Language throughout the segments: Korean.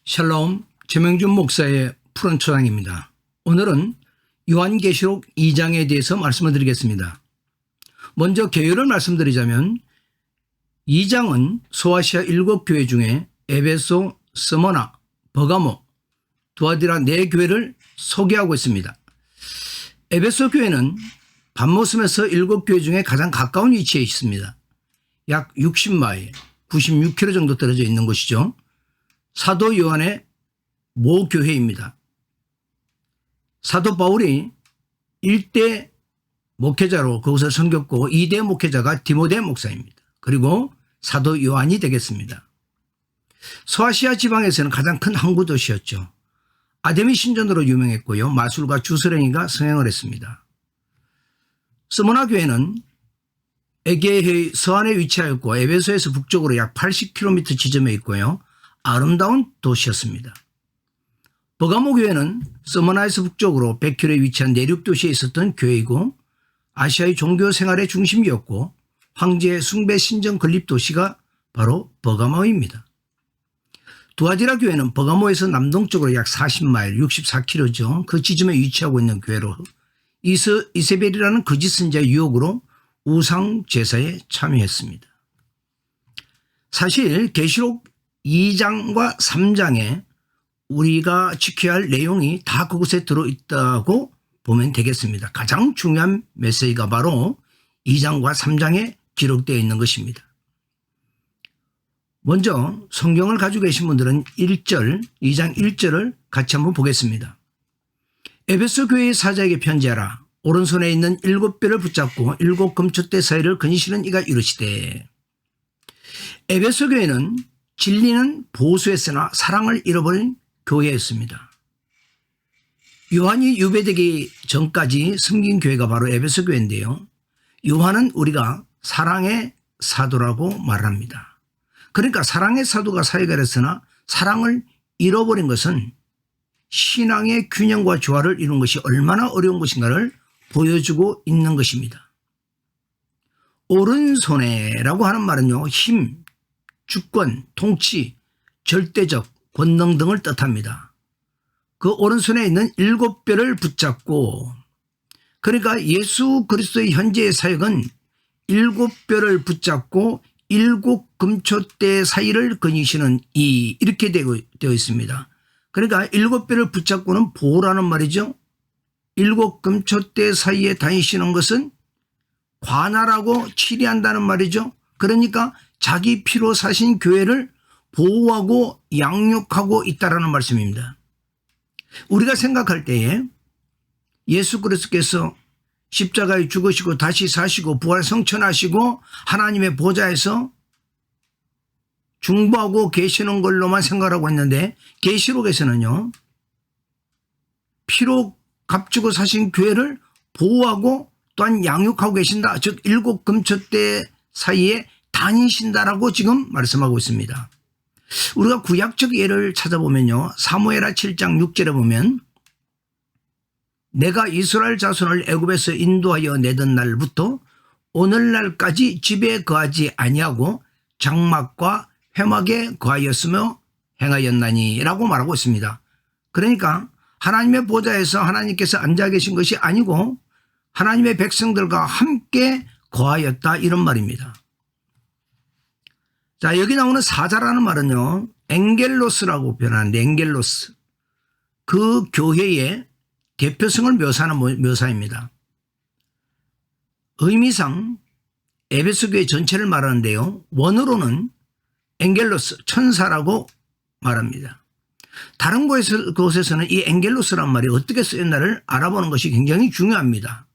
샬롬, 최명준 목사의 푸른 초장입니다. 오늘은 요한계시록 2장에 대해서 말씀을 드리겠습니다. 먼저 개요를 말씀드리자면 2장은 소아시아 7교회 중에 에베소, 스모나, 버가모, 두아디라 4교회를 소개하고 있습니다. 에베소 교회는 반모섬에서 7교회 중에 가장 가까운 위치에 있습니다. 약 60마일, 96km 정도 떨어져 있는 곳이죠. 사도 요한의 모교회입니다. 사도 바울이 1대 목회자로 그것을 섬겼고 2대 목회자가 디모데 목사입니다. 그리고 사도 요한이 되겠습니다. 소아시아 지방에서는 가장 큰 항구 도시였죠. 아데미 신전으로 유명했고요. 마술가 주스랭이가 성행을 했습니다. 스모나 교회는 에게해의 서안에 위치하였고 에베소에서 북쪽으로 약 80km 지점에 있고요. 아름다운 도시였습니다. 버가모 교회는 스모나에서 북쪽으로 100km에 위치한 내륙 도시에 있었던 교회이고 아시아의 종교 생활의 중심이었고 황제의 숭배 신전 건립 도시가 바로 버가모입니다. 두아디라 교회는 버가모에서 남동쪽으로 약 40마일, 64km죠. 그 지점에 위치하고 있는 교회로 이세벨이라는 거짓 선지자의 유혹으로 우상 제사에 참여했습니다. 사실 계시록 2장과 3장에 우리가 지켜야 할 내용이 다 그곳에 들어있다고 보면 되겠습니다. 가장 중요한 메시지가 바로 2장과 3장에 기록되어 있는 것입니다. 먼저 성경을 가지고 계신 분들은 1절, 2장 1절을 같이 한번 보겠습니다. 에베소 교회의 사자에게 편지하라. 오른손에 있는 7뼈를 붙잡고 7 금초대 사이를 거니시는 이가 이르시되. 에베소 교회는 진리는 보수했으나 사랑을 잃어버린 교회였습니다. 요한이 유배되기 전까지 섬긴 교회가 바로 에베소 교회인데요. 요한은 우리가 사랑의 사도라고 말합니다. 그러니까 사랑의 사도가 사역을 했으나 사랑을 잃어버린 것은 신앙의 균형과 조화를 이루는 것이 얼마나 어려운 것인가를 보여주고 있는 것입니다. 오른손에라고 하는 말은요. 힘, 주권, 통치, 절대적, 권능 등을 뜻합니다. 그 오른손에 있는 7뼈를 붙잡고 그러니까 예수 그리스도의 현재의 사역은 7뼈를 붙잡고 7 금초대 사이를 거니시는 이렇게 되어 있습니다. 그러니까 7뼈를 붙잡고는 보호라는 말이죠. 7 금초대 사이에 다니시는 것은 관할하고 치리한다는 말이죠. 그러니까 자기 피로 사신 교회를 보호하고 양육하고 있다라는 말씀입니다. 우리가 생각할 때에 예수 그리스도께서 십자가에 죽으시고 다시 사시고 부활 성천하시고 하나님의 보좌에서 중보하고 계시는 걸로만 생각하고 있는데 계시록에서는요. 피로 값주고 사신 교회를 보호하고 또한 양육하고 계신다. 즉 7 금초대 사이에 다니신다라고 지금 말씀하고 있습니다. 우리가 구약적 예를 찾아보면요. 사무엘하 7장 6절에 보면 내가 이스라엘 자손을 애굽에서 인도하여 내던 날부터 오늘날까지 집에 거하지 아니하고 장막과 회막에 거하였으며 행하였나니 라고 말하고 있습니다. 그러니까 하나님의 보좌에서 하나님께서 앉아 계신 것이 아니고 하나님의 백성들과 함께 거하였다 이런 말입니다. 자, 여기 나오는 사자라는 말은요. 엥겔로스라고 표현하는데 엥겔로스. 그 교회의 대표성을 묘사하는 묘사입니다. 의미상 에베소 교회 전체를 말하는데요. 원어로는 엥겔로스, 천사라고 말합니다. 다른 곳에서는 이 엥겔로스란 말이 어떻게 쓰였나를 알아보는 것이 굉장히 중요합니다.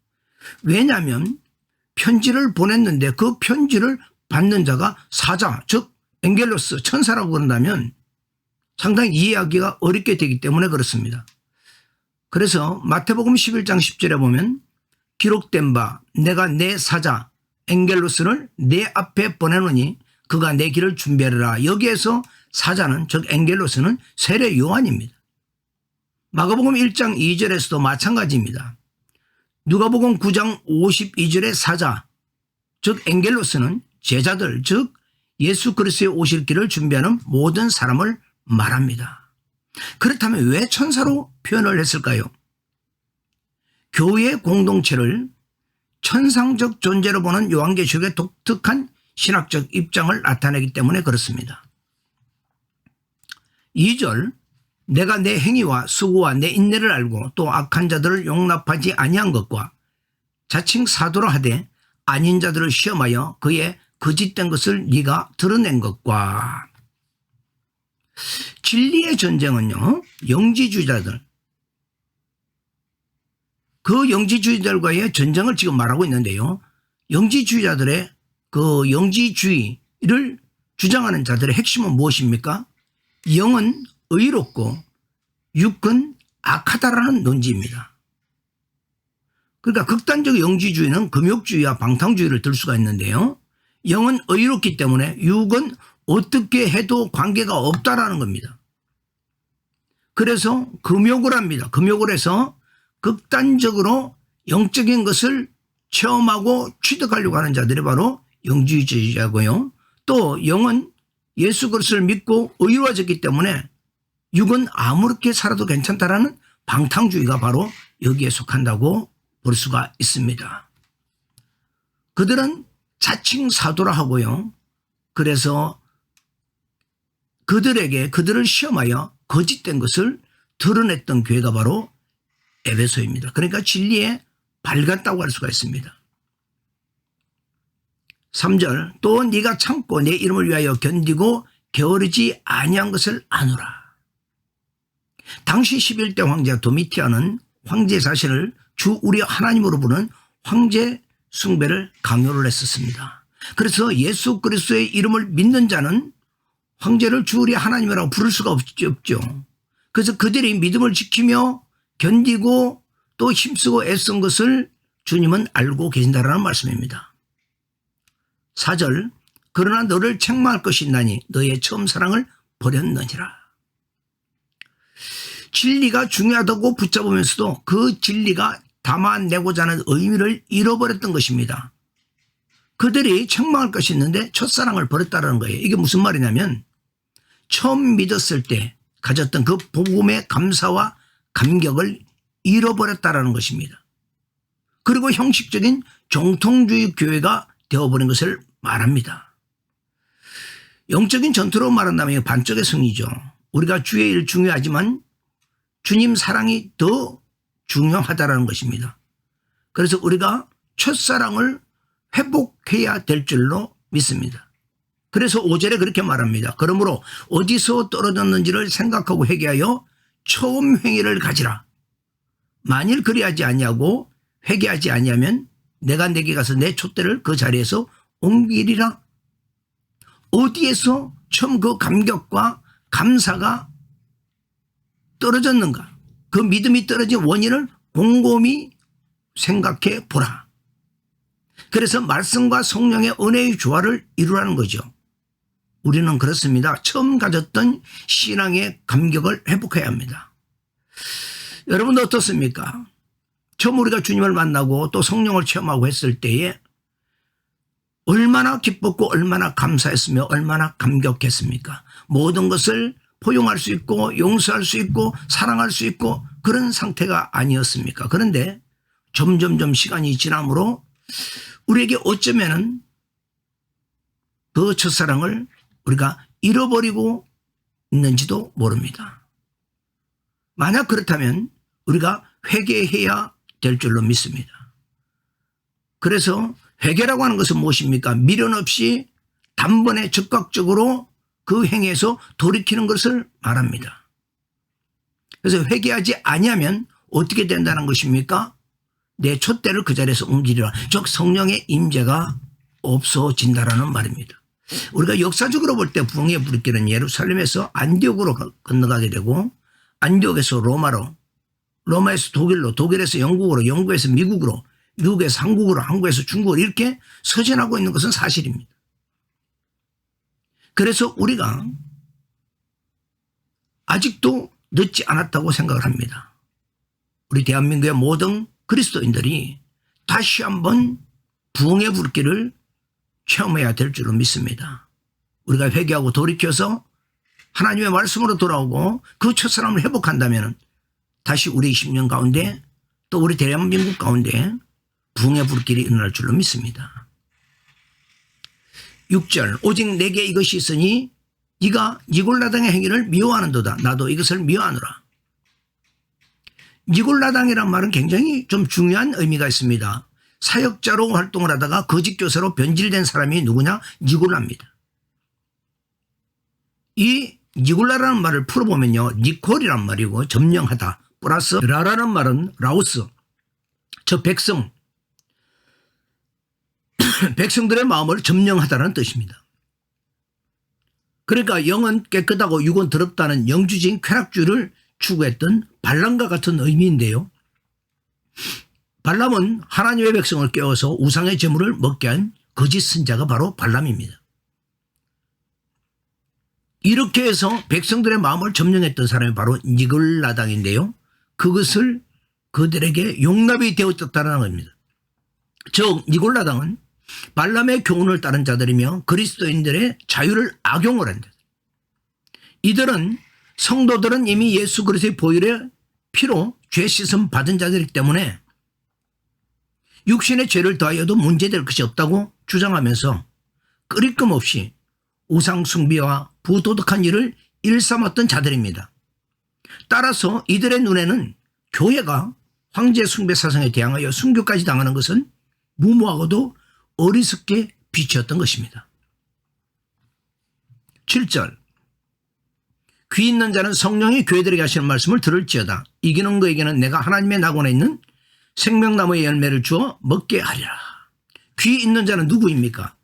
왜냐하면 편지를 보냈는데 그 편지를 받는 자가 사자, 즉 엥겔로스, 천사라고 그런다면 상당히 이해하기가 어렵게 되기 때문에 그렇습니다. 그래서 마태복음 11장 10절에 보면 기록된 바 내가 내 사자 엥겔로스를 내 앞에 보내노니 그가 내 길을 준비하리라. 여기에서 사자는 즉 엥겔로스는 세례 요한입니다. 마가복음 1장 2절에서도 마찬가지입니다. 누가복음 9장 52절의 사자 즉 엥겔로스는 제자들 즉 예수 그리스도의 오실 길을 준비하는 모든 사람을 말합니다. 그렇다면 왜 천사로 표현을 했을까요? 교회 공동체를 천상적 존재로 보는 요한계시록의 독특한 신학적 입장을 나타내기 때문에 그렇습니다. 2절, 내가 내 행위와 수고와 내 인내를 알고 또 악한 자들을 용납하지 아니한 것과 자칭 사도라 하되 아닌 자들을 시험하여 그의 거짓된 것을 네가 드러낸 것과. 진리의 전쟁은요, 영지주의자들, 그 영지주의자들과의 전쟁을 지금 말하고 있는데요. 영지주의자들의 그 영지주의를 주장하는 자들의 핵심은 무엇입니까? 영은 의롭고 육은 악하다라는 논지입니다. 그러니까 극단적 영지주의는 금욕주의와 방탕주의를 들 수가 있는데요. 영은 의롭기 때문에 육은 어떻게 해도 관계가 없다라는 겁니다. 그래서 금욕을 합니다. 금욕을 해서 극단적으로 영적인 것을 체험하고 취득하려고 하는 자들이 바로 영지주의자고요. 또 영은 예수 그리스도를 믿고 의로워졌기 때문에 육은 아무렇게 살아도 괜찮다라는 방탕주의가 바로 여기에 속한다고 볼 수가 있습니다. 그들은 자칭 사도라 하고요. 그래서 그들을 시험하여 거짓된 것을 드러냈던 교회가 바로 에베소입니다. 그러니까 진리에 밝았다고 할 수가 있습니다. 3절, 또 네가 참고 내 이름을 위하여 견디고 게으르지 아니한 것을 아노라. 당시 11대 황제 도미티안은 황제 자신을 주 우리 하나님으로 부르는 황제 숭배를 강요를 했었습니다. 그래서 예수 그리스도의 이름을 믿는 자는 황제를 주 우리 하나님이라고 부를 수가 없죠. 그래서 그들이 믿음을 지키며 견디고 또 힘쓰고 애쓴 것을 주님은 알고 계신다라는 말씀입니다. 4절, 그러나 너를 책망할 것이 있나니 너의 처음 사랑을 버렸느니라. 진리가 중요하다고 붙잡으면서도 그 진리가 담아내고자 하는 의미를 잃어버렸던 것입니다. 그들이 책망할 것이 있는데 첫사랑을 버렸다는 거예요. 이게 무슨 말이냐면 처음 믿었을 때 가졌던 그 복음의 감사와 감격을 잃어버렸다는 것입니다. 그리고 형식적인 정통주의 교회가 되어버린 것을 말합니다. 영적인 전투로 말한다면 반쪽의 승리죠. 우리가 주의 일 중요하지만 주님 사랑이 더 중요하다는 것입니다. 그래서 우리가 첫사랑을 회복해야 될 줄로 믿습니다. 그래서 5절에 그렇게 말합니다. 그러므로 어디서 떨어졌는지를 생각하고 회개하여 처음 행위를 가지라. 만일 그리하지 아니하고 회개하지 아니하면 내가 내게 가서 내 촛대를 그 자리에서 옮기리라. 어디에서 처음 그 감격과 감사가 떨어졌는가? 그 믿음이 떨어진 원인을 곰곰이 생각해 보라. 그래서 말씀과 성령의 은혜의 조화를 이루라는 거죠. 우리는 그렇습니다. 처음 가졌던 신앙의 감격을 회복해야 합니다. 여러분도 어떻습니까? 처음 우리가 주님을 만나고 또 성령을 체험하고 했을 때에 얼마나 기뻤고 얼마나 감사했으며 얼마나 감격했습니까? 모든 것을 포용할 수 있고 용서할 수 있고 사랑할 수 있고 그런 상태가 아니었습니까? 그런데 점점점 시간이 지남으로 우리에게 어쩌면은 그 첫사랑을 우리가 잃어버리고 있는지도 모릅니다. 만약 그렇다면 우리가 회개해야 될 줄로 믿습니다. 그래서 회개라고 하는 것은 무엇입니까? 미련 없이 단번에 즉각적으로 그 행위에서 돌이키는 것을 말합니다. 그래서 회개하지 아니하면 어떻게 된다는 것입니까? 내 촛대를 그 자리에서 옮기리라. 즉 성령의 임재가 없어진다라는 말입니다. 우리가 역사적으로 볼 때 부흥의 불길은 예루살렘에서 안디옥으로 건너가게 되고 안디옥에서 로마로, 로마에서 독일로, 독일에서 영국으로, 영국에서 미국으로, 미국에서 한국으로, 한국에서 중국으로 이렇게 서진하고 있는 것은 사실입니다. 그래서 우리가 아직도 늦지 않았다고 생각을 합니다. 우리 대한민국의 모든 그리스도인들이 다시 한번 부흥의 불길을 체험해야 될 줄로 믿습니다. 우리가 회개하고 돌이켜서 하나님의 말씀으로 돌아오고 그 첫사람을 회복한다면 다시 우리 10년 가운데 또 우리 대한민국 가운데 부흥의 불길이 일어날 줄로 믿습니다. 6절 오직 내게 이것이 있으니 네가 니골라당의 행위를 미워하는도다. 나도 이것을 미워하노라. 니골라당이란 말은 굉장히 좀 중요한 의미가 있습니다. 사역자로 활동을 하다가 거짓 교사로 변질된 사람이 누구냐? 니골라입니다. 이 니골라라는 말을 풀어보면요. 니콜이란 말이고 점령하다 플러스 라라는 말은 라오스, 저 백성, 백성들의 마음을 점령하다는 뜻입니다. 그러니까 영은 깨끗하고 육은 더럽다는 영주적인 쾌락주의를 추구했던 발람과 같은 의미인데요. 발람은 하나님의 백성을 깨워서 우상의 제물을 먹게 한 거짓 선자가 바로 발람입니다. 이렇게 해서 백성들의 마음을 점령했던 사람이 바로 니골라당인데요. 그것을 그들에게 용납이 되었다는 겁니다. 즉 니골라당은 발람의 교훈을 따른 자들이며 그리스도인들의 자유를 악용을 한다. 이들은 성도들은 이미 예수 그리스도의 보혈의 피로 죄 씻음 받은 자들이기 때문에 육신의 죄를 더하여도 문제될 것이 없다고 주장하면서 끄리낌 없이 우상 숭배와 부도덕한 일을 일삼았던 자들입니다. 따라서 이들의 눈에는 교회가 황제 숭배 사상에 대항하여 순교까지 당하는 것은 무모하고도 어리석게 비추었던 것입니다. 7절 귀 있는 자는 성령이 교회들에게 하시는 말씀을 들을지어다. 이기는 그에게는 내가 하나님의 낙원에 있는 생명나무의 열매를 주어 먹게 하리라. 귀 있는 자는 누구입니까?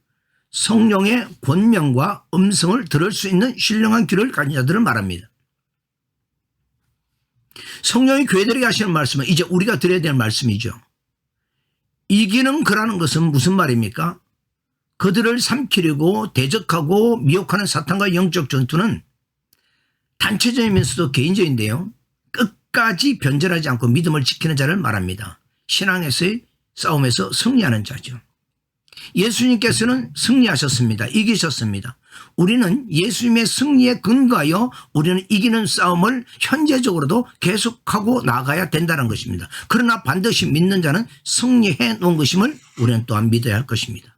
성령의 권명과 음성을 들을 수 있는 신령한 귀를 가진 자들을 말합니다. 성령이 교회들에게 하시는 말씀은 이제 우리가 들어야 될 말씀이죠. 이기는 그라는 것은 무슨 말입니까? 그들을 삼키려고 대적하고 미혹하는 사탄과의 영적 전투는 단체적이면서도 개인적인데요. 끝까지 변절하지 않고 믿음을 지키는 자를 말합니다. 신앙에서의 싸움에서 승리하는 자죠. 예수님께서는 승리하셨습니다. 이기셨습니다. 우리는 예수님의 승리에 근거하여 우리는 이기는 싸움을 현재적으로도 계속하고 나가야 된다는 것입니다. 그러나 반드시 믿는 자는 승리해 놓은 것임을 우리는 또한 믿어야 할 것입니다.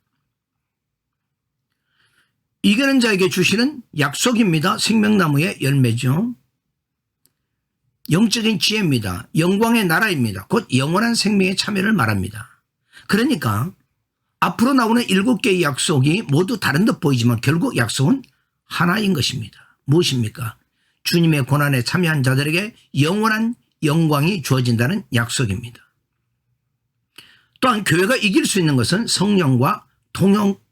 이기는 자에게 주시는 약속입니다. 생명나무의 열매죠. 영적인 지혜입니다. 영광의 나라입니다. 곧 영원한 생명의 참여를 말합니다. 그러니까 앞으로 나오는 7개의 약속이 모두 다른 듯 보이지만 결국 약속은 하나인 것입니다. 무엇입니까? 주님의 고난에 참여한 자들에게 영원한 영광이 주어진다는 약속입니다. 또한 교회가 이길 수 있는 것은 성령과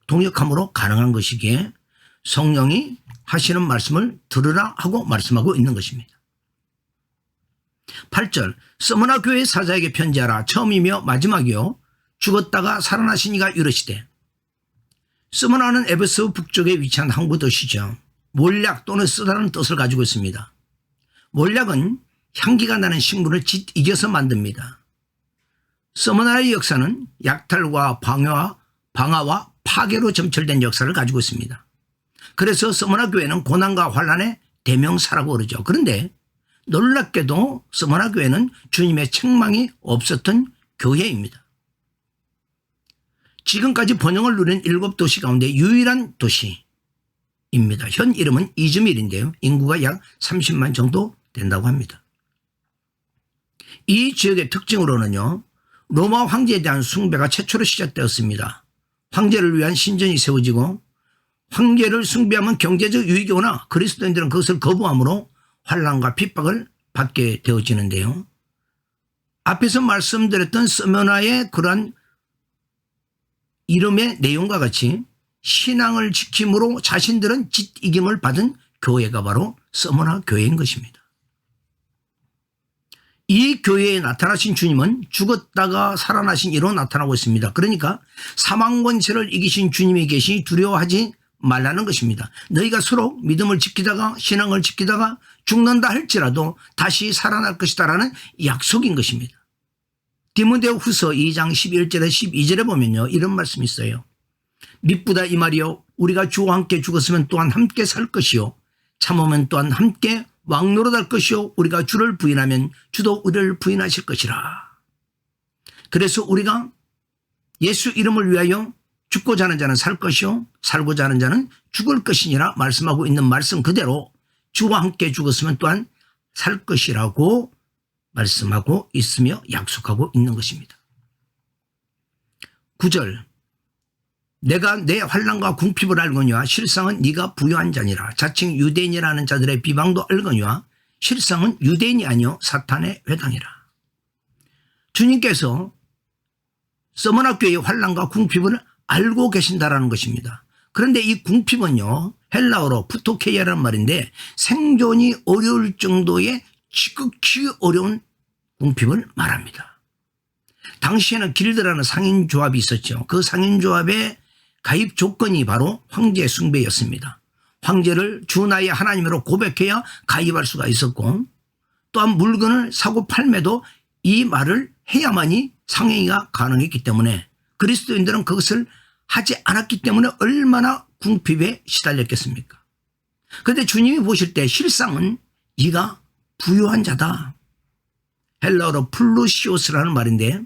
동역함으로 가능한 것이기에 성령이 하시는 말씀을 들으라 하고 말씀하고 있는 것입니다. 8절 서머나 교회 사자에게 편지하라. 처음이며 마지막이요 죽었다가 살아나신 이가 이르시되. 스무나는 에베소 북쪽에 위치한 항구 도시죠. 몰약 또는 쓰다라는 뜻을 가지고 있습니다. 몰약은 향기가 나는 식물을 이겨서 만듭니다. 스무나의 역사는 약탈과 방화와 파괴로 점철된 역사를 가지고 있습니다. 그래서 스무나 교회는 고난과 환난의 대명사라고 그러죠. 그런데 놀랍게도 스무나 교회는 주님의 책망이 없었던 교회입니다. 지금까지 번영을 누린 7도시 가운데 유일한 도시입니다. 현 이름은 이즈밀인데요. 인구가 약 30만 정도 된다고 합니다. 이 지역의 특징으로는요. 로마 황제에 대한 숭배가 최초로 시작되었습니다. 황제를 위한 신전이 세워지고 황제를 숭배하면 경제적 유익이 오나 그리스도인들은 그것을 거부함으로 환난과 핍박을 받게 되어지는데요. 앞에서 말씀드렸던 스무나의 그러한 이름의 내용과 같이 신앙을 지킴으로 자신들은 짓이김을 받은 교회가 바로 스무나 교회인 것입니다. 이 교회에 나타나신 주님은 죽었다가 살아나신 이로 나타나고 있습니다. 그러니까 사망 권세를 이기신 주님이 계시 두려워하지 말라는 것입니다. 너희가 서로 믿음을 지키다가 신앙을 지키다가 죽는다 할지라도 다시 살아날 것이다라는 약속인 것입니다. 디모데 후서 2장 11절에 12절에 보면요. 이런 말씀이 있어요. 미쁘다 이 말이요. 우리가 주와 함께 죽었으면 또한 함께 살 것이요. 참으면 또한 함께 왕노릇할 것이요 우리가 주를 부인하면 주도 우리를 부인하실 것이라. 그래서 우리가 예수 이름을 위하여 죽고자 하는 자는 살 것이요 살고자 하는 자는 죽을 것이니라 말씀하고 있는 말씀 그대로 주와 함께 죽었으면 또한 살 것이라고 말씀하고 있으며 약속하고 있는 것입니다. 9절 내가 내 환난과 궁핍을 알거니와 실상은 네가 부유한 자니라. 자칭 유대인이라는 자들의 비방도 알거니와 실상은 유대인이 아니요 사탄의 회당이라. 주님께서 서머나 교회의 환난과 궁핍을 알고 계신다라는 것입니다. 그런데 이 궁핍은요 헬라어로 푸토케이아라는 말인데 생존이 어려울 정도의 지극히 어려운 궁핍을 말합니다. 당시에는 길드라는 상인조합이 있었죠. 그 상인조합의 가입 조건이 바로 황제 숭배였습니다. 황제를 주 나의 하나님으로 고백해야 가입할 수가 있었고 또한 물건을 사고 팔매도 이 말을 해야만이 상행위가 가능했기 때문에 그리스도인들은 그것을 하지 않았기 때문에 얼마나 궁핍에 시달렸겠습니까? 그런데 주님이 보실 때 실상은 네가 부유한 자다. 헬라어로 플루시오스라는 말인데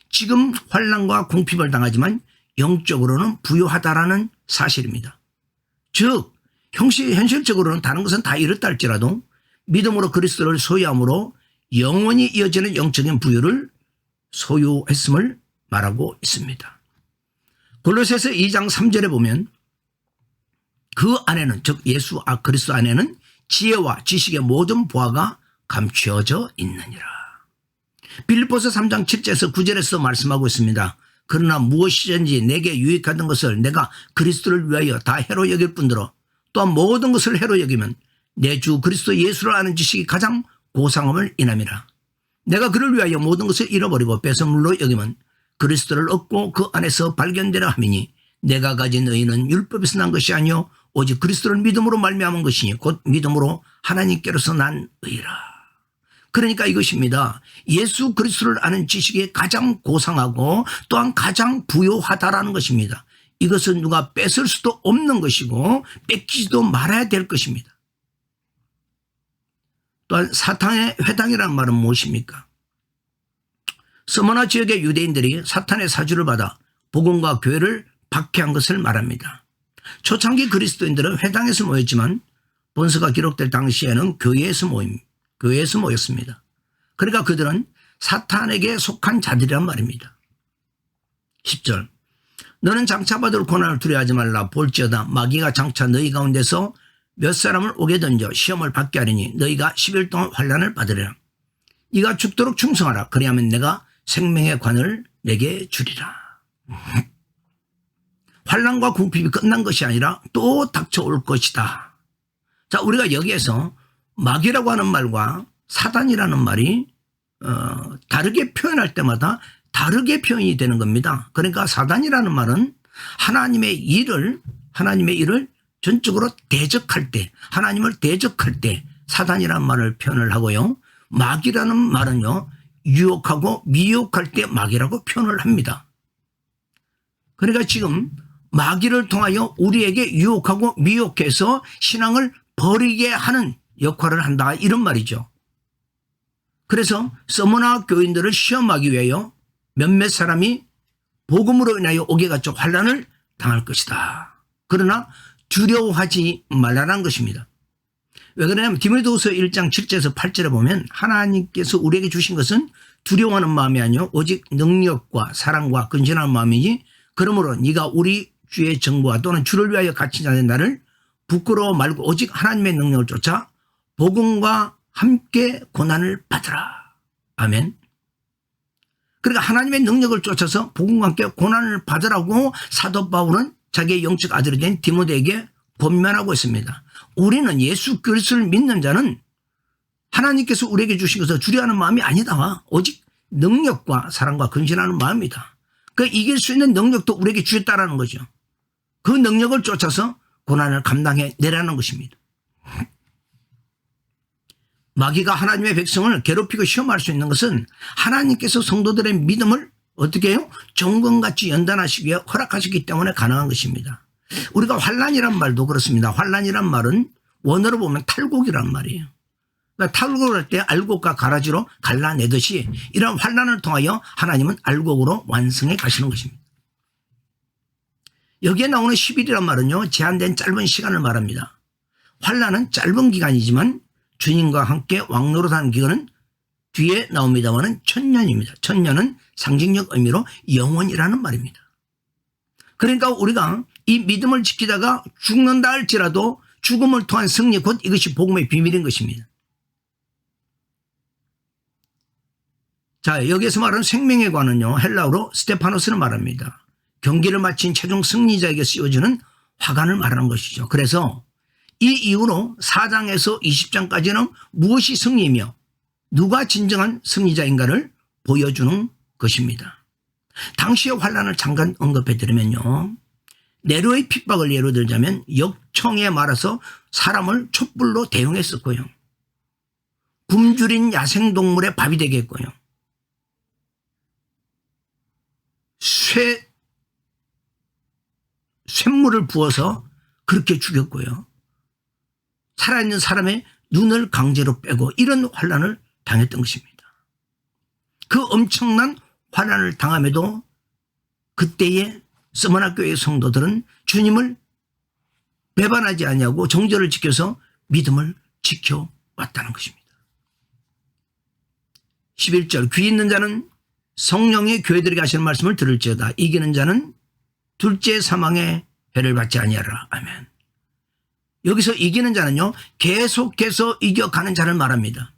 지금 환난과 궁핍을 당하지만 영적으로는 부유하다라는 사실입니다. 즉 현실적으로는 다른 것은 다 이렇다 할지라도 믿음으로 그리스도를 소유함으로 영원히 이어지는 영적인 부유를 소유했음을 말하고 있습니다. 골로새서 2장 3절에 보면 그 안에는 즉 그리스도 안에는 지혜와 지식의 모든 보화가 감추어져 있느니라. 빌립보서 3장 7절에서 9절에서 말씀하고 있습니다. 그러나 무엇이든지 내게 유익하던 것을 내가 그리스도를 위하여 다 해로 여길 뿐더러 또한 모든 것을 해로 여기면 내 주 그리스도 예수를 아는 지식이 가장 고상함을 인함이라. 내가 그를 위하여 모든 것을 잃어버리고 뺏어물로 여기면 그리스도를 얻고 그 안에서 발견되라 함이니 내가 가진 의는 율법에서 난 것이 아니요 오직 그리스도를 믿음으로 말미암은 것이니 곧 믿음으로 하나님께로서 난 의라. 그러니까 이것입니다. 예수 그리스도를 아는 지식이 가장 고상하고 또한 가장 부요하다라는 것입니다. 이것은 누가 뺏을 수도 없는 것이고 뺏기지도 말아야 될 것입니다. 또한 사탄의 회당이라는 말은 무엇입니까? 서머나 지역의 유대인들이 사탄의 사주를 받아 복음과 교회를 박해한 것을 말합니다. 초창기 그리스도인들은 회당에서 모였지만 본서가 기록될 당시에는 교회에서 모였습니다. 그러니까 그들은 사탄에게 속한 자들이란 말입니다. 10절 너는 장차 받을 고난을 두려워하지 말라. 볼지어다 마귀가 장차 너희 가운데서 몇 사람을 오게 던져 시험을 받게 하리니 너희가 10일 동안 환난을 받으리라. 네가 죽도록 충성하라. 그리하면 내가 생명의 관을 내게 주리라. 환난과 궁핍이 끝난 것이 아니라 또 닥쳐올 것이다. 자, 우리가 여기에서 마귀라고 하는 말과 사단이라는 말이 다르게 표현할 때마다 다르게 표현이 되는 겁니다. 그러니까 사단이라는 말은 하나님의 일을 전적으로 대적할 때, 하나님을 대적할 때 사단이라는 말을 표현을 하고요. 마귀라는 말은요, 유혹하고 미혹할 때 마귀라고 표현을 합니다. 그러니까 지금 마귀를 통하여 우리에게 유혹하고 미혹해서 신앙을 버리게 하는 역할을 한다, 이런 말이죠. 그래서 서머나 교인들을 시험하기 위하여 몇몇 사람이 복음으로 인하여 오게같이 환난을 당할 것이다. 그러나 두려워하지 말라는 것입니다. 왜 그러냐면 디모데후서 1장 7절에서 8절에 보면 하나님께서 우리에게 주신 것은 두려워하는 마음이 아니요 오직 능력과 사랑과 근신하는 마음이니 그러므로 네가 우리 주의 정부와 또는 주를 위하여 갇힌 자의 나를 부끄러워 말고 오직 하나님의 능력을 쫓아 복음과 함께 고난을 받으라. 아멘. 그러니까 하나님의 능력을 쫓아서 복음과 함께 고난을 받으라고 사도 바울은 자기의 영적 아들이 된 디모데에게 권면하고 있습니다. 우리는 예수 그리스도를 믿는 자는 하나님께서 우리에게 주신 것을 두려워하는 마음이 아니다. 오직 능력과 사랑과 근신하는 마음이다. 그 이길 수 있는 능력도 우리에게 주셨다라는 거죠. 그 능력을 쫓아서 고난을 감당해 내라는 것입니다. 마귀가 하나님의 백성을 괴롭히고 시험할 수 있는 것은 하나님께서 성도들의 믿음을 어떻게 해요? 정금같이 연단하시기 위해 허락하시기 때문에 가능한 것입니다. 우리가 환난이란 말도 그렇습니다. 환난이란 말은 원어로 보면 탈곡이란 말이에요. 그러니까 탈곡을 할 때 알곡과 가라지로 갈라내듯이 이런 환난을 통하여 하나님은 알곡으로 완성해 가시는 것입니다. 여기에 나오는 10일이란 말은요, 제한된 짧은 시간을 말합니다. 환난은 짧은 기간이지만 주님과 함께 왕노릇하는 기간은 뒤에 나옵니다만은 1000년입니다. 1000년은 상징적 의미로 영원이라는 말입니다. 그러니까 우리가 이 믿음을 지키다가 죽는다 할지라도 죽음을 통한 승리, 곧 이것이 복음의 비밀인 것입니다. 자, 여기에서 말하는 생명의 관은요, 헬라어로 스테파노스를 말합니다. 경기를 마친 최종 승리자에게 씌워주는 화관을 말하는 것이죠. 그래서 이 이후로 4장에서 20장까지는 무엇이 승리이며 누가 진정한 승리자인가를 보여주는 것입니다. 당시의 환난을 잠깐 언급해드리면요, 네로의 핍박을 예로 들자면 역청에 말아서 사람을 촛불로 대용했었고요, 굶주린 야생동물의 밥이 되게 했고요, 쇳물을 부어서 그렇게 죽였고요, 살아있는 사람의 눈을 강제로 빼고 이런 환난을 당했던 것입니다. 그 엄청난 환난을 당함에도 그때의 스무나 교회의 성도들은 주님을 배반하지 아니하고 정절을 지켜서 믿음을 지켜왔다는 것입니다. 11절, 귀 있는 자는 성령의 교회들에게 하시는 말씀을 들을지어다. 이기는 자는 둘째 사망의 해를 받지 아니하라. 아멘. 여기서 이기는 자는요, 계속해서 이겨가는 자를 말합니다.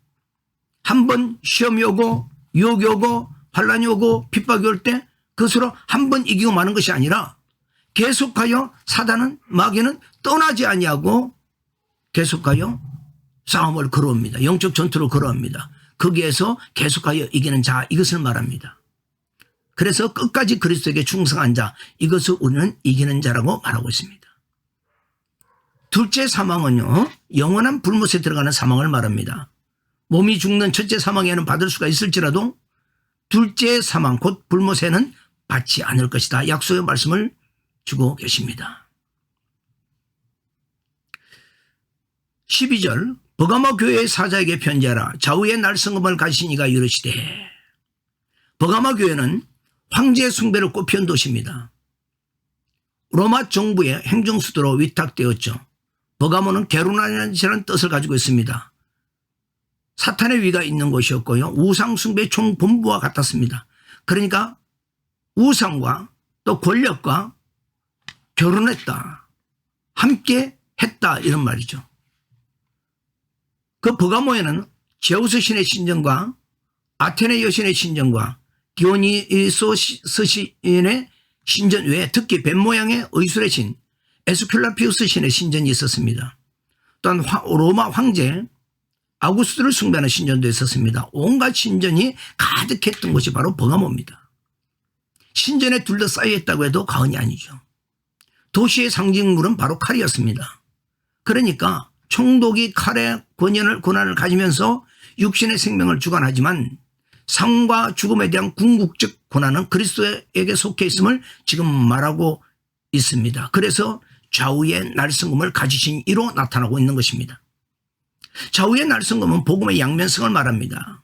한번 시험이 오고 유혹이 오고 환난이 오고 핍박이 올 때 그것으로 한 번 이기고 마는 것이 아니라 계속하여 사단은, 마귀는 떠나지 아니하고 계속하여 싸움을 걸어옵니다. 영적 전투를 걸어옵니다. 거기에서 계속하여 이기는 자, 이것을 말합니다. 그래서 끝까지 그리스도에게 충성한 자, 이것을 우리는 이기는 자라고 말하고 있습니다. 둘째 사망은요, 영원한 불못에 들어가는 사망을 말합니다. 몸이 죽는 첫째 사망에는 받을 수가 있을지라도 둘째 사망, 곧 불못에는 받지 않을 것이다. 약속의 말씀을 주고 계십니다. 12절, 버가모 교회의 사자에게 편지하라. 좌우의 날성금을 가지신 이가 이르시되. 버가모 교회는 황제 숭배를 꽃피운 도시입니다. 로마 정부의 행정수도로 위탁되었죠. 버가모는 게르나라는 뜻을 가지고 있습니다. 사탄의 위가 있는 곳이었고요, 우상숭배 총본부와 같았습니다. 그러니까 우상과 또 권력과 결혼했다, 함께 했다, 이런 말이죠. 그 버가모에는 제우스 신의 신전과 아테네 여신의 신전과 디오니소스 신의 신전 외에 특히 뱀 모양의 의술의 신 에스큘라피우스 신의 신전이 있었습니다. 또한 로마 황제 아구스트를 숭배하는 신전도 있었습니다. 온갖 신전이 가득했던 곳이 바로 버가모입니다. 신전에 둘러싸여 있다고 해도 과언이 아니죠. 도시의 상징물은 바로 칼이었습니다. 그러니까 총독이 칼의 권한을 가지면서 육신의 생명을 주관하지만 삶과 죽음에 대한 궁극적 권한은 그리스도에게 속해 있음을 지금 말하고 있습니다. 그래서 좌우의 날성금을 가지신 이로 나타나고 있는 것입니다. 좌우의 날성금은 복음의 양면성을 말합니다.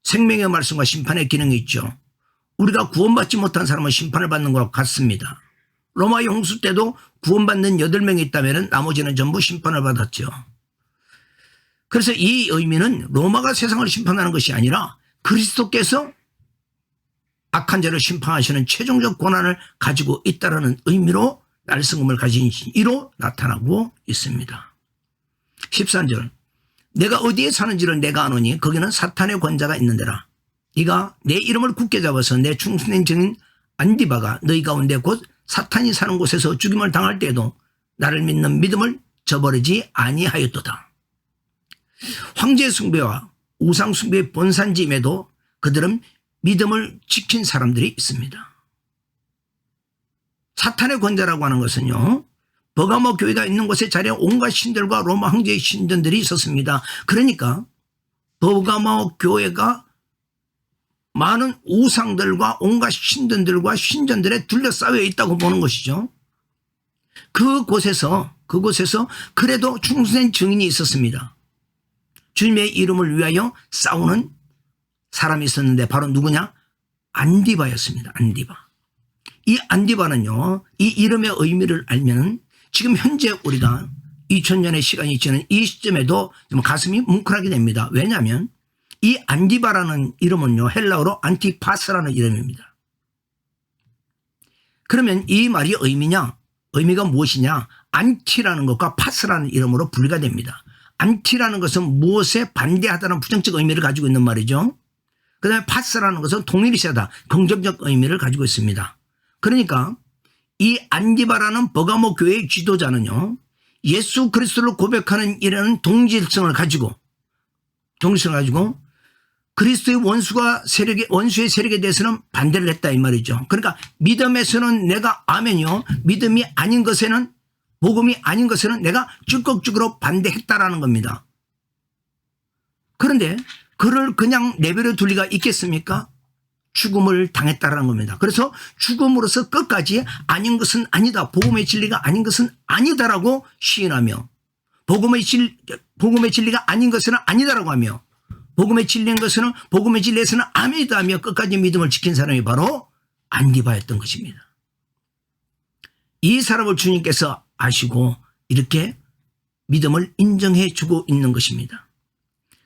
생명의 말씀과 심판의 기능이 있죠. 우리가 구원받지 못한 사람은 심판을 받는 것과 같습니다. 로마 홍수 때도 구원받는 8명이 있다면 나머지는 전부 심판을 받았죠. 그래서 이 의미는 로마가 세상을 심판하는 것이 아니라 그리스도께서 악한 자를 심판하시는 최종적 권한을 가지고 있다는 의미로 날성금을 가진 이로 나타나고 있습니다. 13절, 내가 어디에 사는지를 내가 아노니 거기는 사탄의 권자가 있는 데라. 네가 내 이름을 굳게 잡아서 내 충신의 증인 안디바가 너희 가운데 곧 사탄이 사는 곳에서 죽임을 당할 때에도 나를 믿는 믿음을 저버리지 아니하였도다. 황제 숭배와 우상 숭배의 본산지임에도 그들은 믿음을 지킨 사람들이 있습니다. 사탄의 권자라고 하는 것은요, 버가모 교회가 있는 곳에 자리에 온갖 신들과 로마 황제의 신전들이 있었습니다. 그러니까 버가모 교회가 많은 우상들과 온갖 신전들과 신전들에 둘러싸여 있다고 보는 것이죠. 그곳에서 그곳에서 그래도 충성된 증인이 있었습니다. 주님의 이름을 위하여 싸우는 사람이 있었는데 바로 누구냐? 안디바였습니다. 안디바. 이 안디바는요, 이 이름의 의미를 알면 지금 현재 우리가 2000년의 시간이 지난 이 시점에도 좀 가슴이 뭉클하게 됩니다. 왜냐하면 이 안디바라는 이름은요, 헬라어로 안티파스라는 이름입니다. 그러면 이 말이 의미가 무엇이냐? 안티라는 것과 파스라는 이름으로 분리가 됩니다. 안티라는 것은 무엇에 반대하다는 부정적 의미를 가지고 있는 말이죠. 그 다음에 파스라는 것은 동일시하다, 긍정적 의미를 가지고 있습니다. 그러니까 이 안디바라는 버가모 교회의 지도자는요, 예수 그리스도를 고백하는 이라는 동질성을 가지고 그리스도의 원수의 세력에 대해서는 반대를 했다 이 말이죠. 그러니까 믿음에서는 내가 아멘이요, 믿음이 아닌 것에는, 복음이 아닌 것에는 내가 적극적으로 반대했다라는 겁니다. 그런데 그를 그냥 내버려 둘 리가 있겠습니까? 죽음을 당했다라는 겁니다. 그래서 죽음으로써 끝까지 아닌 것은 아니다, 복음의 진리가 아닌 것은 아니다라고 시인하며, 복음의 진리가 아닌 것은 아니다라고 하며, 복음의 진리인 것은 복음의 진리에서는 아멘이다 하며 끝까지 믿음을 지킨 사람이 바로 안디바였던 것입니다. 이 사람을 주님께서 아시고 이렇게 믿음을 인정해 주고 있는 것입니다.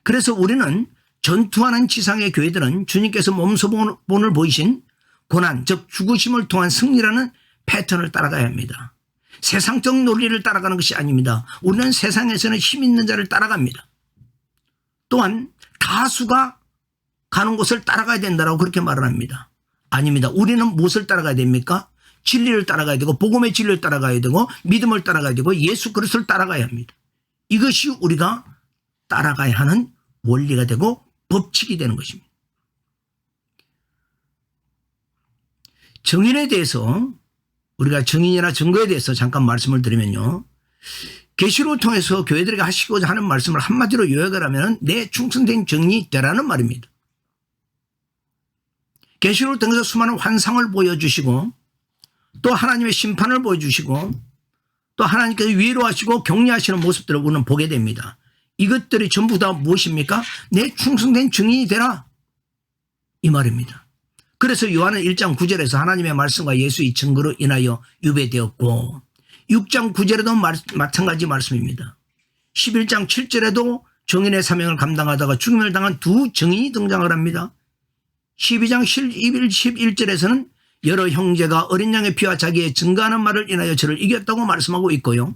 그래서 우리는 전투하는 지상의 교회들은 주님께서 몸소본을 보이신 고난, 즉 죽으심을 통한 승리라는 패턴을 따라가야 합니다. 세상적 논리를 따라가는 것이 아닙니다. 우리는 세상에서는 힘 있는 자를 따라갑니다. 또한 다수가 가는 곳을 따라가야 된다고 그렇게 말을 합니다. 아닙니다. 우리는 무엇을 따라가야 됩니까? 진리를 따라가야 되고, 복음의 진리를 따라가야 되고, 믿음을 따라가야 되고, 예수 그리스도를 따라가야 합니다. 이것이 우리가 따라가야 하는 원리가 되고 법칙이 되는 것입니다. 정인에 대해서, 우리가 정인이나 증거에 대해서 잠깐 말씀을 드리면요, 계시록을 통해서 교회들에게 하시고자 하는 말씀을 한마디로 요약을 하면 내 충성된 증인이 되라는 말입니다. 계시록을 통해서 수많은 환상을 보여주시고, 또 하나님의 심판을 보여주시고, 또 하나님께서 위로하시고 격려하시는 모습들을 우리는 보게 됩니다. 이것들이 전부 다 무엇입니까? 내 충성된 증인이 되라, 이 말입니다. 그래서 요한은 1장 9절에서 하나님의 말씀과 예수의 증거로 인하여 유배되었고, 6장 9절에도 마찬가지 말씀입니다. 11장 7절에도 정인의 사명을 감당하다가 죽임을 당한 두 증인이 등장을 합니다. 12장 11절에서는 여러 형제가 어린 양의 피와 자기의 증거하는 말을 인하여 저를 이겼다고 말씀하고 있고요.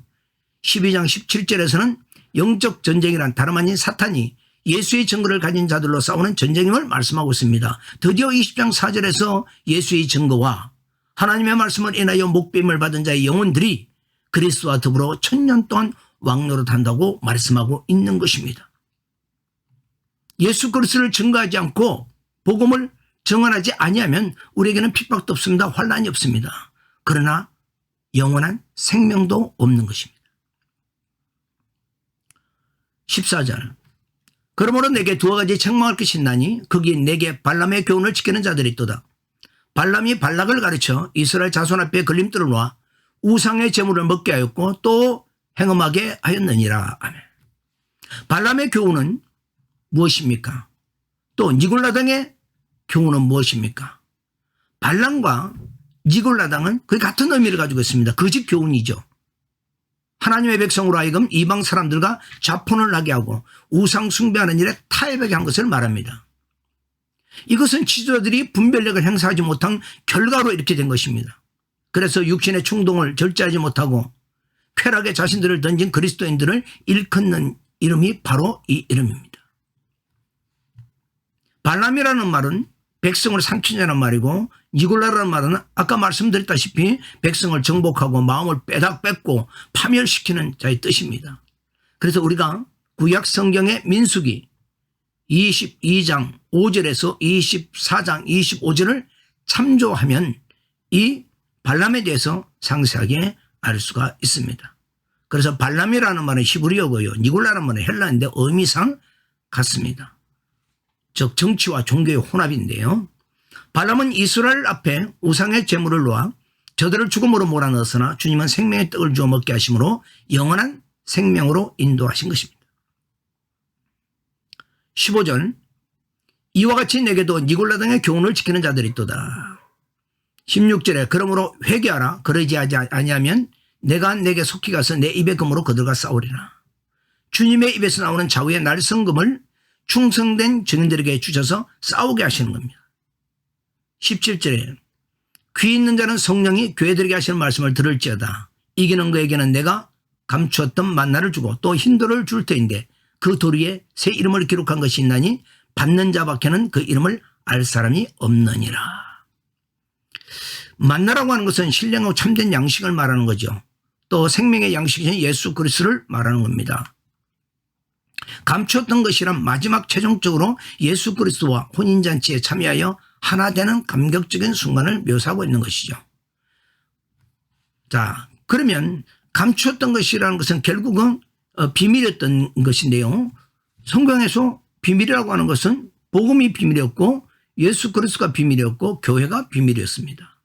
12장 17절에서는 영적 전쟁이란 다름 아닌 사탄이 예수의 증거를 가진 자들로 싸우는 전쟁임을 말씀하고 있습니다. 드디어 20장 4절에서 예수의 증거와 하나님의 말씀을 인하여 목배임을 받은 자의 영혼들이 그리스도와 더불어 1000년 동안 왕노릇한다고 말씀하고 있는 것입니다. 예수 그리스도를 증거하지 않고 복음을 정언하지 아니하면 우리에게는 핍박도 없습니다. 환난이 없습니다. 그러나 영원한 생명도 없는 것입니다. 14절. 그러므로 내게 두어 가지 책망할 것이 있나니 거기에 내게 발람의 교훈을 지키는 자들이 있도다. 발람이 발락을 가르쳐 이스라엘 자손 앞에 걸림돌을 놓아 우상의 제물을 먹게 하였고 또 행음하게 하였느니라. 아멘. 발람의 교훈은 무엇입니까? 또 니골라당의 교훈은 무엇입니까? 발람과 니골라당은 거의 같은 의미를 가지고 있습니다. 거짓 교훈이죠. 하나님의 백성으로 하여금 이방 사람들과 자폰을 하게 하고 우상 숭배하는 일에 타협하게 한 것을 말합니다. 이것은 지도자들이 분별력을 행사하지 못한 결과로 이렇게 된 것입니다. 그래서 육신의 충동을 절제하지 못하고 쾌락에 자신들을 던진 그리스도인들을 일컫는 이름이 바로 이 이름입니다. 발람이라는 말은 백성을 삼키자는 말이고, 니골라라는 말은 아까 말씀드렸다시피 백성을 정복하고 마음을 빼다 뺏고 파멸시키는 자의 뜻입니다. 그래서 우리가 구약 성경의 민수기 22장 5절에서 24장 25절을 참조하면 이 발람에 대해서 상세하게 알 수가 있습니다. 그래서 발람이라는 말은 히브리어고요, 니골라라는 말은 헬라어인데 의미상 같습니다. 즉 정치와 종교의 혼합인데요. 발람은 이스라엘 앞에 우상의 제물을 놓아 저들을 죽음으로 몰아넣었으나 주님은 생명의 떡을 주어 먹게 하심으로 영원한 생명으로 인도하신 것입니다. 15절 이와 같이 내게도 니골라 등의 교훈을 지키는 자들이 있도다. 16절에 그러므로 회개하라. 그러지 아니하면 내가 내게 속히 가서 내 입의 금으로 그들과 싸우리라. 주님의 입에서 나오는 좌우의 날성금을 충성된 증인들에게 주셔서 싸우게 하시는 겁니다. 17절에 귀 있는 자는 성령이 교회들에게 하시는 말씀을 들을지어다. 이기는 그에게는 내가 감추었던 만나를 주고 또 흰돌을 줄 터인데 그 돌 위에 새 이름을 기록한 것이 있나니 받는 자밖에는 그 이름을 알 사람이 없느니라. 만나라고 하는 것은 신령하고 참된 양식을 말하는 거죠. 또 생명의 양식이신 예수 그리스도를 말하는 겁니다. 감추었던 것이란 마지막 최종적으로 예수 그리스도와 혼인잔치에 참여하여 하나 되는 감격적인 순간을 묘사하고 있는 것이죠. 자, 그러면 감추었던 것이라는 것은 결국은 비밀이었던 것인데요. 성경에서 비밀이라고 하는 것은 복음이 비밀이었고 예수 그리스도가 비밀이었고 교회가 비밀이었습니다.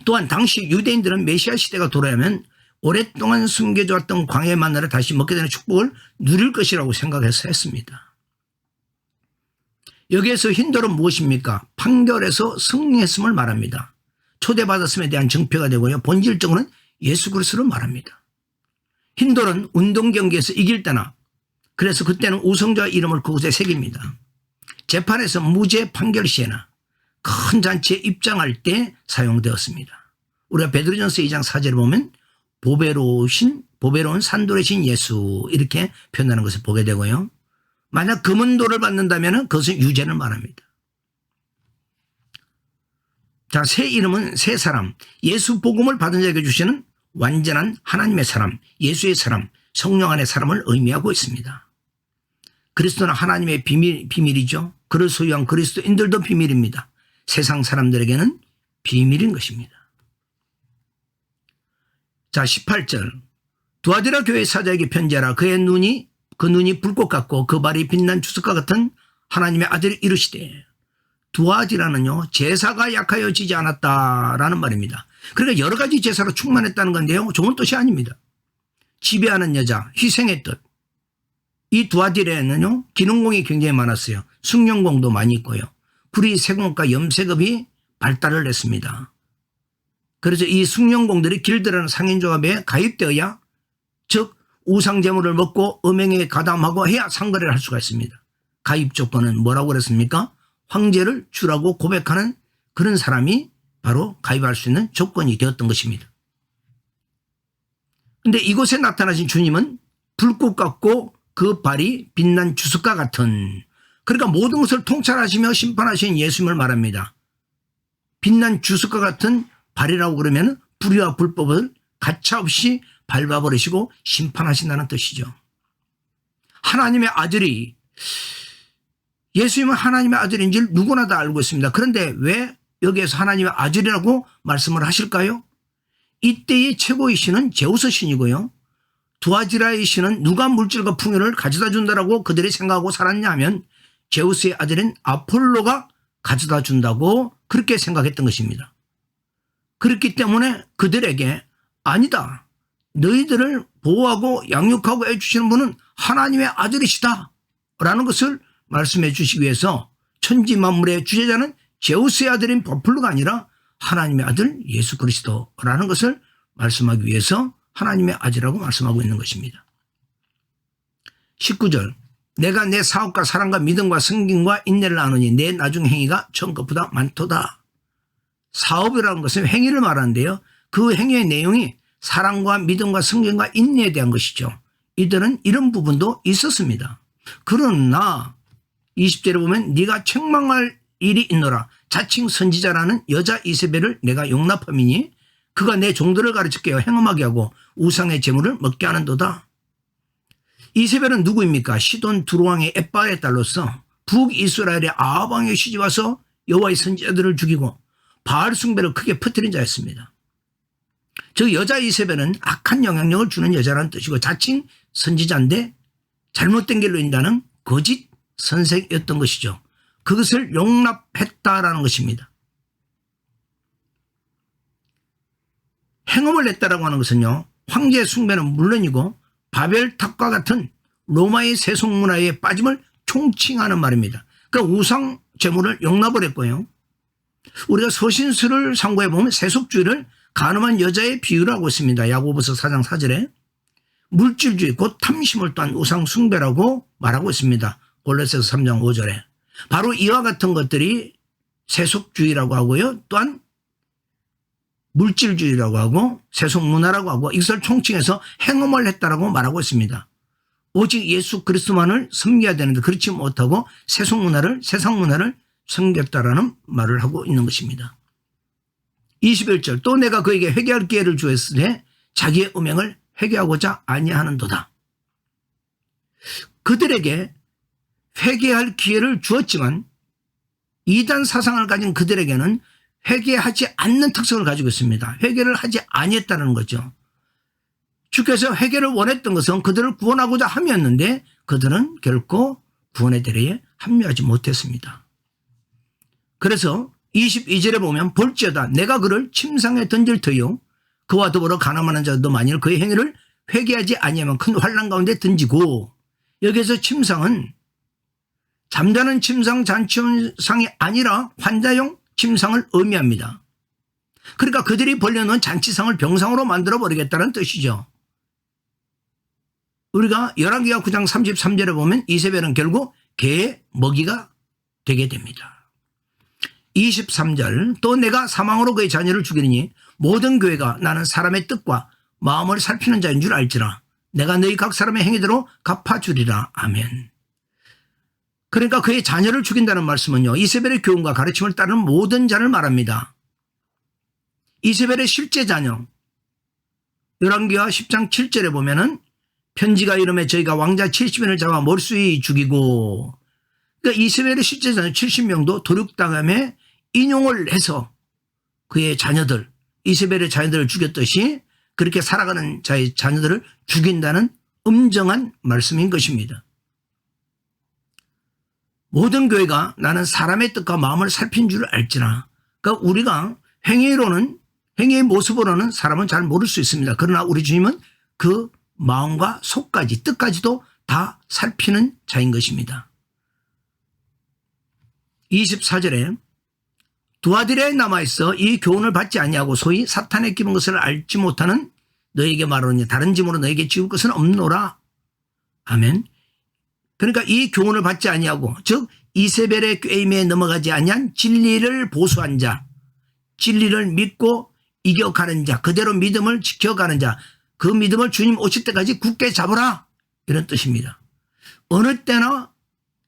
또한 당시 유대인들은 메시아 시대가 돌아오면 오랫동안 숨겨져왔던 광야의 만나를 다시 먹게 되는 축복을 누릴 것이라고 생각해서 했습니다. 여기에서 흰돌은 무엇입니까? 판결에서 승리했음을 말합니다. 초대받았음에 대한 증표가 되고요. 본질적으로는 예수 그리스도를 말합니다. 흰돌은 운동 경기에서 이길 때나 그래서 그때는 우승자 이름을 그곳에 새깁니다. 재판에서 무죄 판결 시에나 큰 잔치에 입장할 때 사용되었습니다. 우리가 베드로전서 2장 4절을 보면 보배로운 산돌의 신 예수 이렇게 표현하는 것을 보게 되고요. 만약 금은돌을 받는다면 그것은 유죄를 말합니다. 자, 새 이름은 새 사람, 예수 복음을 받은 자에게 주시는 완전한 하나님의 사람, 예수의 사람, 성령 안의 사람을 의미하고 있습니다. 그리스도는 하나님의 비밀이죠. 그를 소유한 그리스도인들도 비밀입니다. 세상 사람들에게는 비밀인 것입니다. 자, 18절 두아디라 교회 사자에게 편지하라. 그 눈이 불꽃 같고 그 발이 빛난 주석과 같은 하나님의 아들이 이르시되. 두아디라는요 제사가 약하여지지 않았다라는 말입니다. 그러니까 여러 가지 제사로 충만했다는 건데요. 좋은 뜻이 아닙니다. 지배하는 여자, 희생의 뜻. 이 두아디라에는요 기능공이 굉장히 많았어요. 숭령공도 많이 있고요. 구리, 세공과 염세급이 발달을 했습니다. 그래서 이 숭령공들이 길드라는 상인조합에 가입되어야 즉 우상제물을 먹고 음행에 가담하고 해야 상거래를 할 수가 있습니다. 가입 조건은 뭐라고 그랬습니까? 황제를 주라고 고백하는 그런 사람이 바로 가입할 수 있는 조건이 되었던 것입니다. 그런데 이곳에 나타나신 주님은 불꽃 같고 그 발이 빛난 주석과 같은, 그러니까 모든 것을 통찰하시며 심판하신 예수님을 말합니다. 빛난 주석과 같은 발이라고 그러면 불의와 불법을 가차없이 밟아버리시고 심판하신다는 뜻이죠. 하나님의 아들이, 예수님은 하나님의 아들인 줄 누구나 다 알고 있습니다. 그런데 왜 여기에서 하나님의 아들이라고 말씀을 하실까요? 이때의 최고의 신은 제우스 신이고요. 두아디라의 신은 누가 물질과 풍요를 가져다 준다라고 그들이 생각하고 살았냐 하면 제우스의 아들인 아폴로가 가져다 준다고 그렇게 생각했던 것입니다. 그렇기 때문에 그들에게 아니다, 너희들을 보호하고 양육하고 해주시는 분은 하나님의 아들이시다 라는 것을 말씀해 주시기 위해서 천지 만물의 주제자는 제우스의 아들인 버플로가 아니라 하나님의 아들 예수 그리스도라는 것을 말씀하기 위해서 하나님의 아들이라고 말씀하고 있는 것입니다. 19절 내가 내 사업과 사랑과 믿음과 성김과 인내를 아노니 내 나중 행위가 전 것보다 많도다. 사업이라는 것은 행위를 말하는데요. 그 행위의 내용이 사랑과 믿음과 성김과 인내에 대한 것이죠. 이들은 이런 부분도 있었습니다. 그러나 20절에 보면 네가 책망할 일이 있노라. 자칭 선지자라는 여자 이세벨을 내가 용납함이니 그가 내 종들을 가르쳐 깨어 행음하게 하고 우상의 제물을 먹게 하는도다. 이세벨은 누구입니까? 시돈 두로왕의 엣바의 딸로서 북이스라엘의 아합 왕에 시집와서 여호와의 선지자들을 죽이고 바알 숭배를 크게 퍼뜨린 자였습니다. 저 여자 이세벨은 악한 영향력을 주는 여자라는 뜻이고 자칭 선지자인데 잘못된 길로 인다는 거짓 선생이었던 것이죠. 그것을 용납했다라는 것입니다. 행음을 했다라고 하는 것은요, 황제 숭배는 물론이고 바벨탑과 같은 로마의 세속 문화에 빠짐을 총칭하는 말입니다. 그 우상 제물을 용납을 했고요. 우리가 서신서를 참고해 보면 세속주의를 간음한 여자의 비유를 하고 있습니다. 야고보서 4장 4절에 물질주의 곧 탐심을 또한 우상 숭배라고 말하고 있습니다. 골로새서 3장 5절에 바로 이와 같은 것들이 세속주의라고 하고요. 또한 물질주의라고 하고 세속문화라고 하고 이것을 총칭해서 행음을 했다라고 말하고 있습니다. 오직 예수 그리스도만을 섬겨야 되는데 그렇지 못하고 세속문화를 세상문화를 섬겼다라는 말을 하고 있는 것입니다. 21절 또 내가 그에게 회개할 기회를 주었을 때 자기의 음행을 회개하고자 아니하는도다. 그들에게 회개할 기회를 주었지만 이단 사상을 가진 그들에게는 회개하지 않는 특성을 가지고 있습니다. 회개를 하지 아니했다는 거죠. 주께서 회개를 원했던 것은 그들을 구원하고자 함이었는데 그들은 결코 구원의 대리에 합류하지 못했습니다. 그래서 22절에 보면 볼지어다 내가 그를 침상에 던질 터이요 그와 더불어 가늠하는 자도 만일 그의 행위를 회개하지 아니하면 큰 환난 가운데 던지고 여기서 침상은 잠자는 침상 잔치상이 아니라 환자용 침상을 의미합니다. 그러니까 그들이 벌려놓은 잔치상을 병상으로 만들어버리겠다는 뜻이죠. 우리가 열왕기하 9장 33절에 보면 이세벨은 결국 개의 먹이가 되게 됩니다. 23절 또 내가 사망으로 그의 자녀를 죽이니 모든 교회가 나는 사람의 뜻과 마음을 살피는 자인 줄 알지라 내가 너희 각 사람의 행위대로 갚아주리라. 아멘. 그러니까 그의 자녀를 죽인다는 말씀은요. 이세벨의 교훈과 가르침을 따르는 모든 자를 말합니다. 이세벨의 실제 자녀 열왕기하 10장 7절에 보면은 편지가 이름에 저희가 왕자 70인을 잡아 몰수히 죽이고 그러니까 이세벨의 실제 자녀 70명도 도륙당함에 인용을 해서 그의 자녀들 이세벨의 자녀들을 죽였듯이 그렇게 살아가는 자의 자녀들을 죽인다는 엄정한 말씀인 것입니다. 모든 교회가 나는 사람의 뜻과 마음을 살핀 줄 알지나 그러니까 우리가 행위의 모습으로는 사람은 잘 모를 수 있습니다. 그러나 우리 주님은 그 마음과 속까지 뜻까지도 다 살피는 자인 것입니다. 24절에 두 아들에 남아있어 이 교훈을 받지 아니하고 소위 사탄에 기분 것을 알지 못하는 너에게 말하노니 다른 짐으로 너에게 지울 것은 없노라. 아멘. 그러니까 이 교훈을 받지 아니하고 즉 이세벨의 꾀임에 넘어가지 아니한 진리를 보수한 자 진리를 믿고 이겨가는 자 그대로 믿음을 지켜가는 자 그 믿음을 주님 오실 때까지 굳게 잡으라 이런 뜻입니다. 어느 때나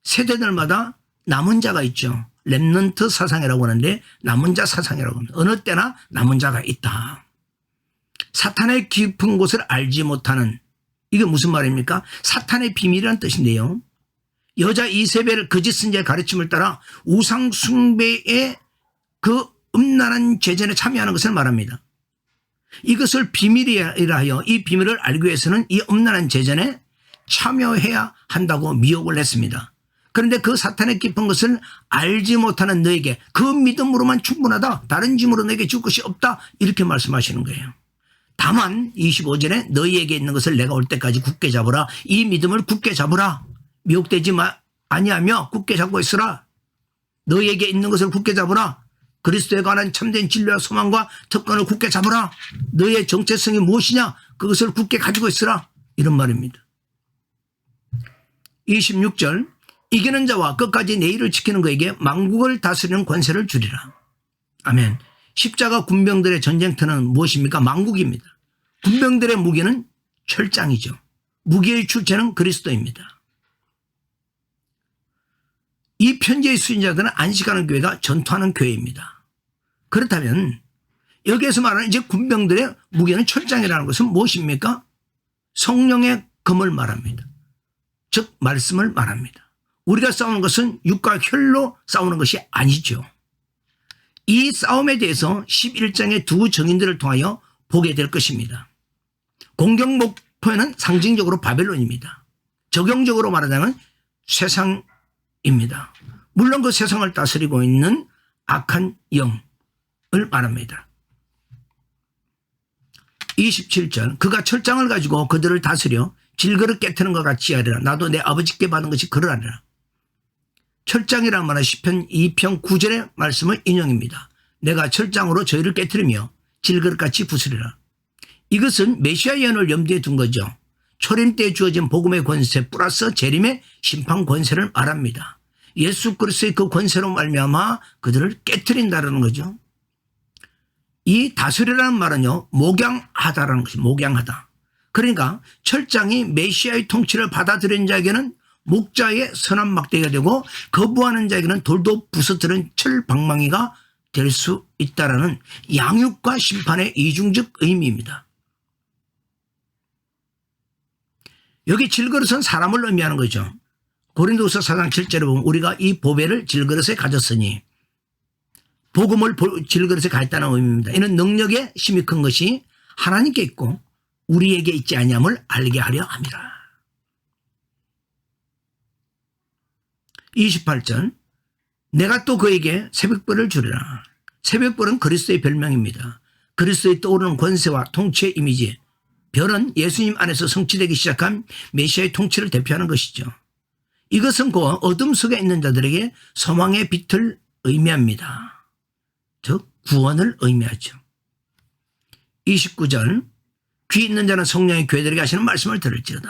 세대들마다 남은 자가 있죠. 렘넌트 사상이라고 하는데 남은 자 사상이라고 합니다. 어느 때나 남은 자가 있다. 사탄의 깊은 곳을 알지 못하는 이게 무슨 말입니까? 사탄의 비밀이라는 뜻인데요. 여자 이세벨 거짓 선지자의 가르침을 따라 우상 숭배의 그 음란한 제전에 참여하는 것을 말합니다. 이것을 비밀이라 하여 이 비밀을 알기 위해서는 이 음란한 제전에 참여해야 한다고 미혹을 했습니다. 그런데 그 사탄의 깊은 것을 알지 못하는 너에게 그 믿음으로만 충분하다. 다른 짐으로 너에게 줄 것이 없다. 이렇게 말씀하시는 거예요. 다만 25절에 너희에게 있는 것을 내가 올 때까지 굳게 잡으라. 이 믿음을 굳게 잡으라. 미혹되지 아니하며 굳게 잡고 있으라. 너희에게 있는 것을 굳게 잡으라. 그리스도에 관한 참된 진리와 소망과 특권을 굳게 잡으라. 너희의 정체성이 무엇이냐? 그것을 굳게 가지고 있으라. 이런 말입니다. 26절 이기는 자와 끝까지 내 일을 지키는 그에게 만국을 다스리는 권세를 주리라. 아멘. 십자가 군병들의 전쟁터는 무엇입니까? 만국입니다. 군병들의 무기는 철장이죠. 무기의 출처는 그리스도입니다. 이 편지의 수신자들은 안식하는 교회가 전투하는 교회입니다. 그렇다면 여기에서 말하는 이제 군병들의 무기는 철장이라는 것은 무엇입니까? 성령의 검을 말합니다. 즉 말씀을 말합니다. 우리가 싸우는 것은 육과 혈로 싸우는 것이 아니죠. 이 싸움에 대해서 11장의 두 정인들을 통하여 보게 될 것입니다. 공격 목표는 상징적으로 바벨론입니다. 적용적으로 말하자면 세상입니다. 물론 그 세상을 다스리고 있는 악한 영을 말합니다. 27절 그가 철장을 가지고 그들을 다스려 질그릇 깨트는 것 같이 하리라. 나도 내 아버지께 받은 것이 그러하리라. 철장이란 말은 시편 2편 9절의 말씀을 인용입니다. 내가 철장으로 저희를 깨트리며 질그릇같이 부수리라. 이것은 메시아 예언을 염두에 둔 거죠. 초림 때 주어진 복음의 권세 플러스 재림의 심판 권세를 말합니다. 예수 그리스도의 그 권세로 말미암아 그들을 깨트린다는 거죠. 이 다스리라는 말은요, 목양하다라는 것이 목양하다. 그러니까 철장이 메시아의 통치를 받아들인 자에게는 목자의 선한 막대기가 되고 거부하는 자에게는 돌도 부서뜨린 철방망이가 될 수 있다라는 양육과 심판의 이중적 의미입니다. 여기 질그릇은 사람을 의미하는 거죠. 고린도후서 4장 7절에 보면 우리가 이 보배를 질그릇에 가졌으니 복음을 질그릇에 가졌다는 의미입니다. 이는 능력의 힘이 큰 것이 하나님께 있고 우리에게 있지 아니함을 알게 하려 함이라. 28절 내가 또 그에게 새벽별을 주리라. 새벽별은 그리스도의 별명입니다. 그리스도의 떠오르는 권세와 통치의 이미지. 별은 예수님 안에서 성취되기 시작한 메시아의 통치를 대표하는 것이죠. 이것은 그 어둠 속에 있는 자들에게 소망의 빛을 의미합니다. 즉 구원을 의미하죠. 29절 귀 있는 자는 성령의 교회들에게 하시는 말씀을 들을지어다.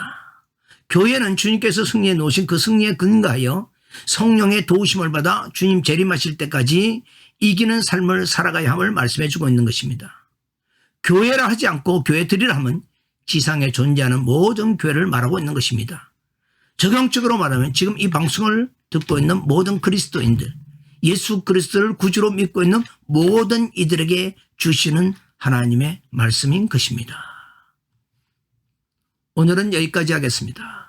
교회는 주님께서 승리해 놓으신 그 승리에 근거하여 성령의 도우심을 받아 주님 재림하실 때까지 이기는 삶을 살아가야 함을 말씀해 주고 있는 것입니다. 교회라 하지 않고 교회들이라 하면 지상에 존재하는 모든 교회를 말하고 있는 것입니다. 적용적으로 말하면 지금 이 방송을 듣고 있는 모든 그리스도인들, 예수 그리스도를 구주로 믿고 있는 모든 이들에게 주시는 하나님의 말씀인 것입니다. 오늘은 여기까지 하겠습니다.